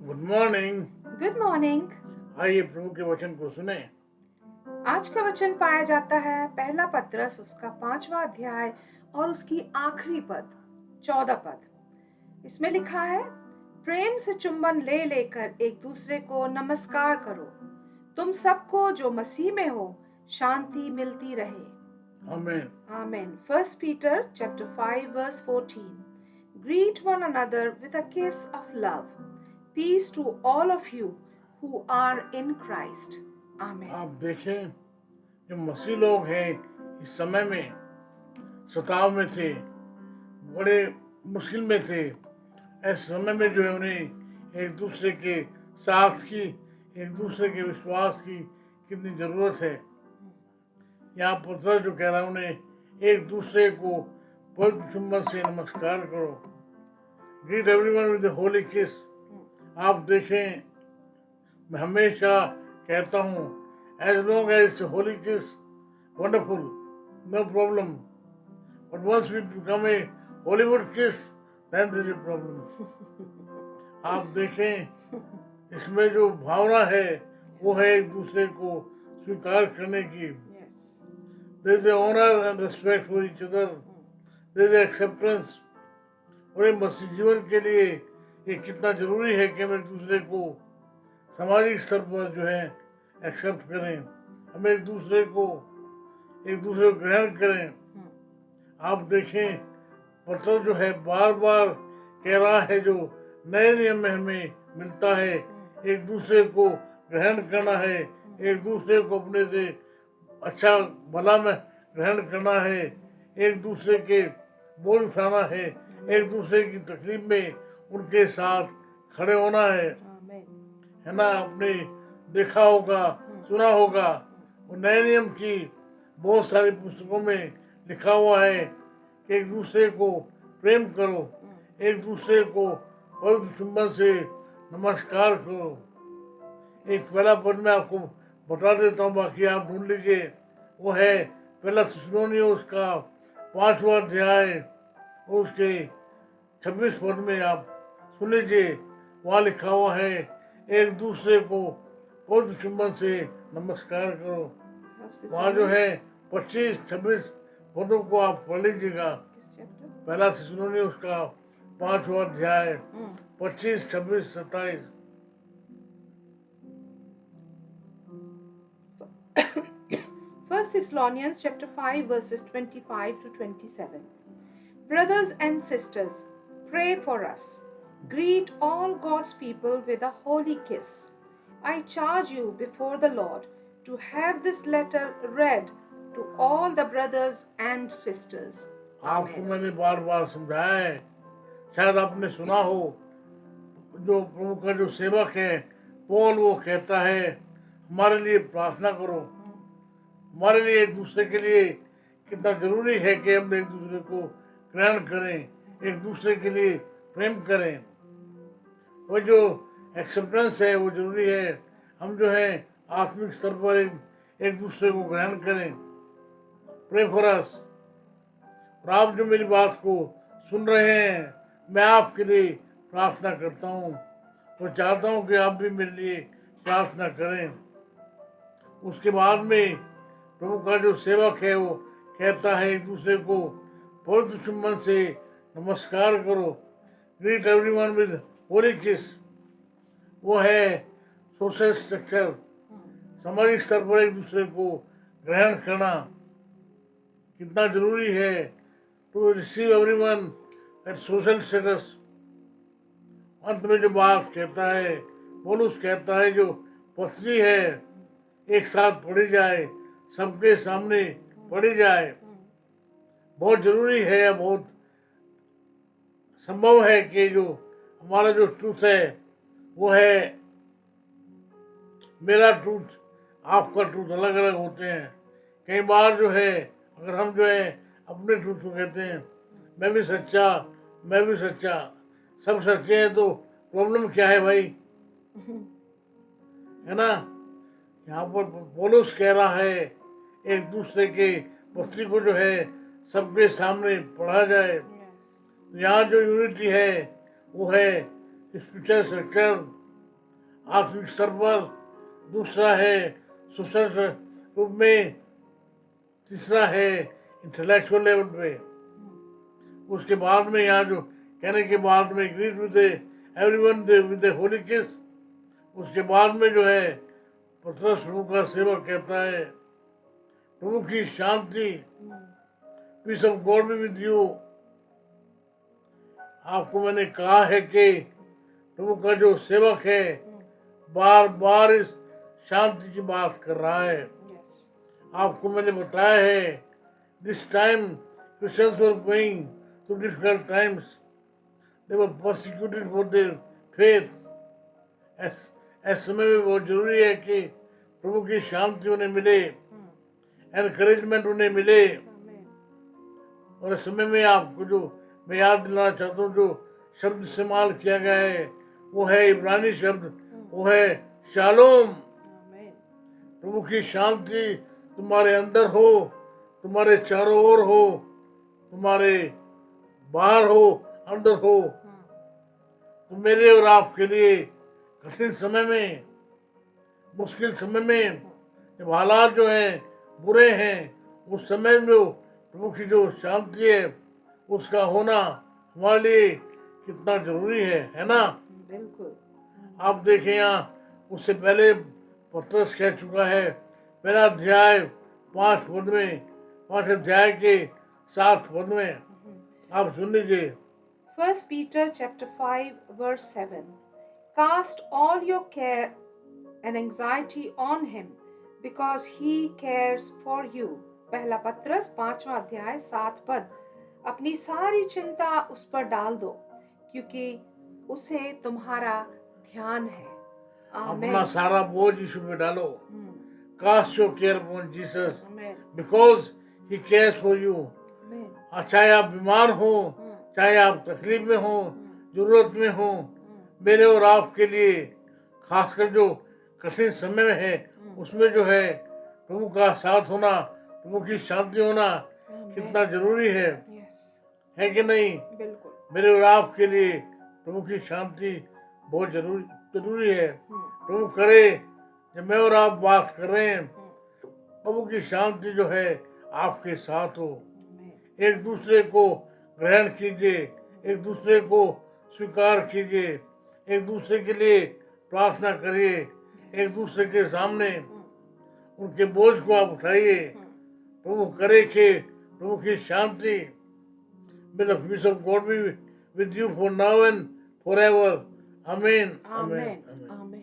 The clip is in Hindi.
Good morning. Good morning. आइए प्रभु के वचन को सुने। आज का वचन पाया जाता है पहला पत्रस उसका 5वां अध्याय और उसकी आखिरी पद 14 पद। इसमें लिखा है, प्रेम से चुंबन ले लेकर एक दूसरे को नमस्कार करो। तुम सबको जो मसीह में हो शांति मिलती रहे। आमीन। आमीन। 1 Peter chapter 5 verse 14. Greet one another with a kiss of love. Peace to all of you who are in Christ. Amen. आप देखें, जो मसीह लोग हैं इस समय में सताव में थे, बड़े मुश्किल में थे। ऐसे समय में जो है उन्हें एक दूसरे के साथ की, एक दूसरे के विश्वास की कितनी ज़रूरत है। यहाँ पत्र जो कह रहा है, उन्हें एक दूसरे को पवित्र चुंबन से नमस्कार करो। Greet everyone with the Holi किस। आप देखें, मैं हमेशा कहता हूँ, as long as holy kiss wonderful, no problem, but once we become a Hollywood kiss then there is a problem. आप देखें, इसमें जो भावना है वो है एक दूसरे को स्वीकार करने की। There is honour and respect for each other, there is acceptance. और मसीह जीवन के लिए ये कितना जरूरी है कि हम एक दूसरे को सामाजिक स्तर पर जो है एक्सेप्ट करें, हम एक दूसरे को ग्रहण करें। आप देखें, पत्र जो है बार बार कह रहा है, जो नए नियम में हमें मिलता है, एक दूसरे को ग्रहण करना है, एक दूसरे को अपने से अच्छा भला में ग्रहण करना है, एक दूसरे के बोझ उठाना है, एक दूसरे की तकलीफ में उनके साथ खड़े होना है ना। आपने देखा होगा, सुना होगा, वो नए नियम की बहुत सारी पुस्तकों में लिखा हुआ है कि एक दूसरे को प्रेम करो, एक दूसरे को पवित्र चुंबन से नमस्कार करो। एक पहला पद में आपको बता देता हूँ, बाकी आप ढूंढ लीजिए। वो है पहला थिस्सलुनीयों उसका 5वां अध्याय और उसके 26 पद में आप सुन लीजिए। वहाँ लिखा हुआ है, एक दूसरे को पवित्र चुंबन से नमस्कार करो। वहाँ जो है 25-26 पदों को आप पढ़ लीजिएगा। पहला थिस्सलुनीयों उसका 5वां अध्याय 25, 26, 27। First Thessalonians chapter 5 verses 25 to 27. Brothers and sisters, pray for us. Greet all God's people with a holy kiss. I charge you before the Lord to have this letter read to all the brothers and sisters. आपको मैंने बार बार समझाया है, शायद आपने सुना हो। जो प्रभु का जो सेवक है पौल, वो कहता है हमारे लिए प्रार्थना करो। हमारे लिए एक दूसरे के लिए कितना जरूरी है कि हम एक दूसरे को ग्रहण करें, एक दूसरे के लिए प्रेम करें। वो जो एक्सेप्टेंस है वो जरूरी है। हम जो है आत्मिक स्तर पर एक दूसरे को ग्रहण करें। Pray for us. और आप जो मेरी बात को सुन रहे हैं, मैं आपके लिए प्रार्थना करता हूँ और चाहता हूँ कि आप भी मेरे लिए प्रार्थना करें। उसके बाद में प्रभु का जो सेवक है वो कहता है, एक दूसरे को पवित्र चुंबन से नमस्कार करो। ग्रीट एवरीवन विद होली किस। वो है सोशल स्ट्रक्चर, सामाजिक स्तर पर एक दूसरे को ग्रहण करना कितना जरूरी है। To receive everyone at social status. अंत में जो बात कहता है, पौलुस कहता है, जो पत्री है एक साथ पढ़ी जाए, सबके सामने पढ़ी जाए। बहुत जरूरी है, या बहुत संभव है कि जो हमारा जो ट्रूथ है वो है, मेरा ट्रूथ आपका ट्रूथ अलग अलग होते हैं। कई बार जो है, अगर हम जो है अपने ट्रूथ को कहते हैं, मैं भी सच्चा, मैं भी सच्चा, सब सच्चे हैं, तो प्रॉब्लम क्या है भाई, है ना। यहाँ पर पौलुस कह रहा है एक दूसरे के पत्री को जो है सबके सामने पढ़ा जाए। तो यहाँ जो यूनिटी है वो है स्पिरिचुअल स्ट्रक्चर, आत्मिक स्तर पर, दूसरा है सोशल रूप में, तीसरा है इंटेलेक्चुअल लेवल पे। उसके बाद में यहाँ जो कहने के बाद में greet with everyone with the Holi किस, उसके बाद में जो है पतरस प्रभु का सेवक कहता है, प्रभु की शांति, peace of God be with you. आपको मैंने कहा है कि प्रभु का जो सेवक है बार बार इस शांति की बात कर रहा है। Yes. आपको मैंने बताया है, this time Christians were going through difficult times, they were persecuted for their faith. ऐसे समय में बहुत जरूरी है कि प्रभु की शांति उन्हें मिले, एनकरेजमेंट उन्हें मिले। Amen. और इस समय में आपको जो मैं याद दिलाना चाहता हूँ, जो शब्द इस्तेमाल किया गया है वो है इब्रानी शब्द, वो है शालोम। Amen. प्रभु की शांति तुम्हारे अंदर हो, तुम्हारे चारों ओर हो, तुम्हारे बाहर हो, अंदर हो। तो मेरे और आपके लिए कठिन समय में, मुश्किल समय में, जब हालात जो हैं बुरे हैं, उस समय में प्रभु की जो शांति है उसका होना हमारे लिए कितना जरूरी है ना। बिल्कुल। आप देखें यहाँ उससे पहले पतरस कह चुका है, पहला अध्याय 5 पद में, 5 अध्याय के 7 पद में, आप सुन लीजिए। 1 Peter chapter 5 verse 7. Cast all your care and anxiety on him because he cares for you. पहला पत्रस 5वां अध्याय 7 पद। अपनी सारी चिंता उस पर डाल दो क्योंकि उसे तुम्हारा ध्यान है। आमीन। अपना सारा बोझ यीशु पे डालो। Cast your care upon Jesus आमीन। because he cares for you। आमीन। चाहे आप बीमार हो, चाहे आप तकलीफ में हो, जरूरत में हो, मेरे और आपके लिए खासकर जो कठिन समय में है उसमें जो है प्रभु का साथ होना, प्रभु की शांति होना कितना जरूरी है। Yes. है कि नहीं? बिल्कुल। मेरे और आपके लिए प्रभु की शांति बहुत जरूरी है। प्रभु करे जब मैं और आप बात कर रहे हैं, प्रभु की शांति जो है आपके साथ हो। एक दूसरे को ग्रहण कीजिए, एक दूसरे को स्वीकार कीजिए, एक दूसरे के लिए प्रार्थना करिए, एक दूसरे के सामने उनके बोझ को आप उठाइए। प्रभु करे कि प्रभु की शांति, may the peace of God be with you for now and forever. Amen. Amen. Amen.